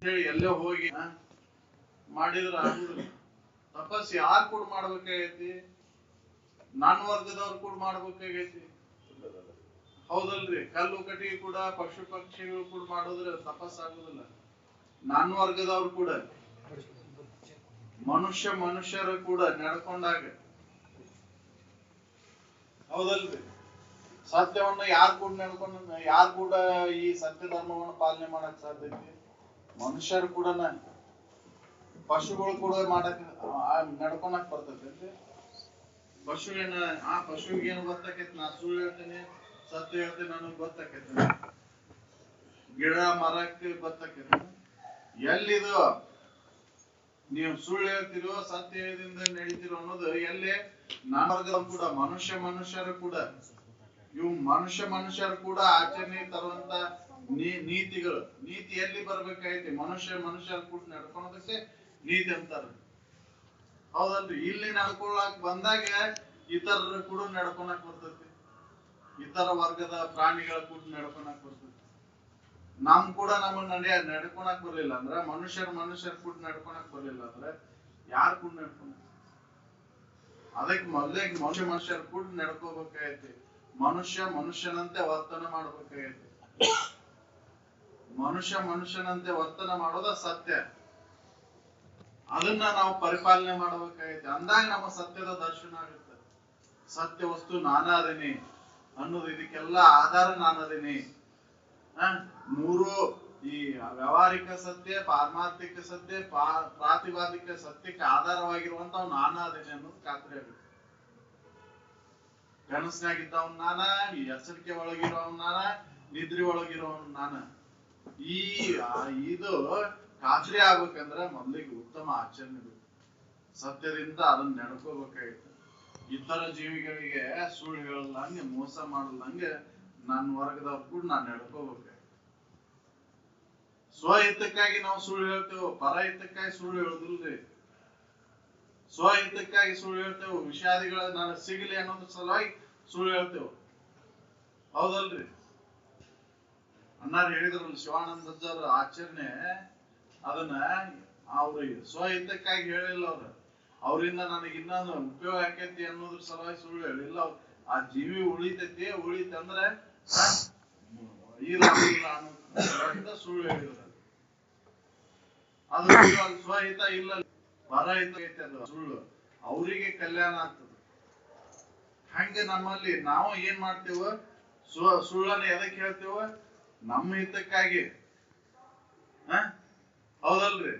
ಹೇಳಿ ಎಲ್ಲೇ ಹೋಗಿ ಮಾಡಿದ್ರ ಆಗುದಿಲ್ಲ. ತಪಸ್ ಯಾರು ಕೂಡ ಮಾಡ್ಬೇಕಾಗೈತಿ? ನನ್ನ ವರ್ಗದವ್ರು ಕೂಡ ಮಾಡ್ಬೇಕಾಗೈತಿ. ಹೌದಲ್ರಿ? ಕಲ್ಲು ಕಟ್ಟಿಗೆ ಕೂಡ ಪಶು ಪಕ್ಷಿಗಳು ಕೂಡ ಮಾಡೋದ್ರ ತಪಸ್ ಆಗುದಿಲ್ಲ. ನನ್ನ ವರ್ಗದವ್ರು ಕೂಡ ಮನುಷ್ಯರು ಕೂಡ ನಡ್ಕೊಂಡಾಗ, ಹೌದಲ್ರಿ? ಸತ್ಯವನ್ನ ಯಾರು ಕೂಡ ಯಾರು ಕೂಡ ಈ ಸತ್ಯ ಧರ್ಮವನ್ನು ಪಾಲನೆ ಮಾಡಕ್ ಸಾಧ್ಯ ಐತಿ? ಮನುಷ್ಯರು ಕೂಡ. ಪಶುಗಳು ಕೂಡ ಮಾಡಕ್ ನಡ್ಕೊಳಕ್ ಬರ್ತೈತಿ. ಪಶುವಿಗೆ ಏನು ಗೊತ್ತಾಕೈತಿ? ನಾ ಸುಳ್ಳು ಹೇಳ್ತೇನೆ, ಸತ್ಯ ಹೇಳ್ತೇನೆ, ನನಗ್ ಗೊತ್ತಾಕೈತಿ. ಗಿಡ ಮರಕ್ಕೆ ಗೊತ್ತಾಕೈತಿ. ಎಲ್ಲಿದು ನೀವು ಸುಳ್ಳು ಹೇಳ್ತಿರೋ ಸತ್ಯ ಹೇಳಿದಿಂದ ನಡೀತಿರೋ ಅನ್ನೋದು ಎಲ್ಲಿ? ನಾನು ಕೂಡ ಮನುಷ್ಯರು ಕೂಡ ಇವು ಮನುಷ್ಯರು ಕೂಡ ಆಚರಣೆ ತರುವಂತ ನೀತಿಗಳು. ನೀತಿ ಎಲ್ಲಿ ಬರ್ಬೇಕಾಯ್ತಿ? ಮನುಷ್ಯರು ಕೂಡ ನಡ್ಕೊಳೋದಕ್ಕೆ ನೀತಿ ಅಂತಾರ. ಹೌದಲ್ರಿ? ಇಲ್ಲಿ ನಡ್ಕೊಳಕ್ ಬಂದಾಗ ಇತರರು ಕೂಡ ನಡ್ಕೊಳಕ್ ಬರ್ತೈತಿ. ಇತರ ವರ್ಗದ ಪ್ರಾಣಿಗಳ ಕೂಡ ನಡ್ಕೊಳಕ್ ಬರ್ತೈತಿ. ಕೂಡ ನಮ್ಮನ್ನ ನಡ್ಕೊಳಕ್ ಬರ್ಲಿಲ್ಲ ಅಂದ್ರ, ಮನುಷ್ಯರು ಕೂಡ ನಡ್ಕೊಳಕ್ ಬರ್ಲಿಲ್ಲ ಅಂದ್ರೆ ಯಾರು ಕೂಡ ನಡ್ಕೊಳಕ್? ಅದಕ್ಕೆ ಮೊದಲೇ ಮನುಷ್ಯರು ಕೂಡ ನಡ್ಕೋಬೇಕಾಗೈತಿ. ಮನುಷ್ಯನಂತೆ ವರ್ತನೆ ಮಾಡ್ಬೇಕಾಗೈತಿ. ಮನುಷ್ಯನಂತೆ ವರ್ತನೆ ಮಾಡೋದ ಸತ್ಯ. ಅದನ್ನ ನಾವು ಪರಿಪಾಲನೆ ಮಾಡಬೇಕಾಗೈತಿ. ಅಂದಾಗ ನಮ್ಮ ಸತ್ಯದ ದರ್ಶನ ಆಗುತ್ತೆ. ಸತ್ಯ ವಸ್ತು ನಾನಾದೇನಿ ಅನ್ನೋದು ಇದಕ್ಕೆಲ್ಲ ಆಧಾರ ನಾನದೇನಿ. ಮೂರು ಈ ವ್ಯಾವಹಾರಿಕ ಸತ್ಯ, ಪಾರಮಾರ್ಥಿಕ ಸತ್ಯ, ಪ್ರಾತಿಭಾದಿಕ ಸತ್ಯಕ್ಕೆ ಆಧಾರವಾಗಿರುವಂತ ನಾನಾದೇನಿ ಅನ್ನೋದು ಖಾತ್ರಿ ಆಗುತ್ತೆ. ಕನಸಿನಾಗಿದ್ದವನ್ ನಾನ, ಈ ಎಚ್ಚರಿಕೆ ಒಳಗಿರೋವನ್ ನಾನ, ನಿದ್ರಿ ಒಳಗಿರೋವನ್ ನಾನ. ಇದು ಖಾತ್ರಿ ಆಗ್ಬೇಕಂದ್ರ ಮೊದಲಿಗೆ ಉತ್ತಮ ಆಚರಣೆ ಬೇಕು. ಸತ್ಯದಿಂದ ಅದನ್ನ ನಡ್ಕೋಬೇಕಾಗಿತ್ತು. ಇತರ ಜೀವಿಗಳಿಗೆ ಸುಳ್ಳು ಹೇಳದಂಗೆ, ಮೋಸ ಮಾಡದಂಗೆ ನನ್ನ ವರ್ಗದವ್ರು ಕೂಡ ನಾನು ನಡ್ಕೋಬೇಕು. ಸ್ವಹಿತಕ್ಕಾಗಿ ನಾವು ಸುಳ್ಳು ಹೇಳ್ತೇವೆ, ಪರ ಹಿತಕ್ಕಾಗಿ ಸುಳ್ಳು ಹೇಳುದಿಲ್ರಿ. ಸ್ವಹಿತಕ್ಕಾಗಿ ಸುಳ್ಳು ಹೇಳ್ತೇವೆ. ವಿಷಾದಿಗಳ ನನಗೆ ಸಿಗಲಿ ಅನ್ನೋದ್ರ ಸಲುವಾಗಿ ಸುಳ್ಳು ಹೇಳ್ತೇವೆ. ಹೌದಲ್ರಿ? ಅಣ್ಣಾರು ಹೇಳಿದ್ರಲ್ಲ, ಶಿವಾನಂದಜ್ಜರ ಆಚರಣೆ ಅದನ್ನ ಅವ್ರಿಗೆ ಸ್ವಹಿತಕ್ಕಾಗಿ ಹೇಳಿಲ್ಲ. ಅವರಿಂದ ನನಗೆ ಇನ್ನೊಂದು ಉಪಯೋಗ ಆಕೈತಿ ಅನ್ನೋದ್ರ ಸಲುವಾಗಿ ಸುಳ್ಳು ಹೇಳಿಲ್ಲ. ಆ ಜೀವಿ ಉಳಿತಂದ್ರೆ ಇಲ್ಲ ಅನ್ನೋ ಸುಳ್ಳು ಹೇಳಿದ್ರ ಅದು ಸ್ವಹಿತ ಇಲ್ಲ, ಪರಹಿತ ಐತಿ. ಅದು ಸುಳ್ಳು ಅವರಿಗೆ ಕಲ್ಯಾಣ ಆಗ್ತದೆ. ಹಂಗೆ ನಮ್ಮಲ್ಲಿ ನಾವು ಏನ್ ಮಾಡ್ತೇವ? ಸುಳ್ಳನ್ನ ಎದಕ್ಕೆ ಹೇಳ್ತೇವ? ನಮ್ಮ ಹಿತಕ್ಕಾಗಿ. ಹೌದಲ್ರಿ?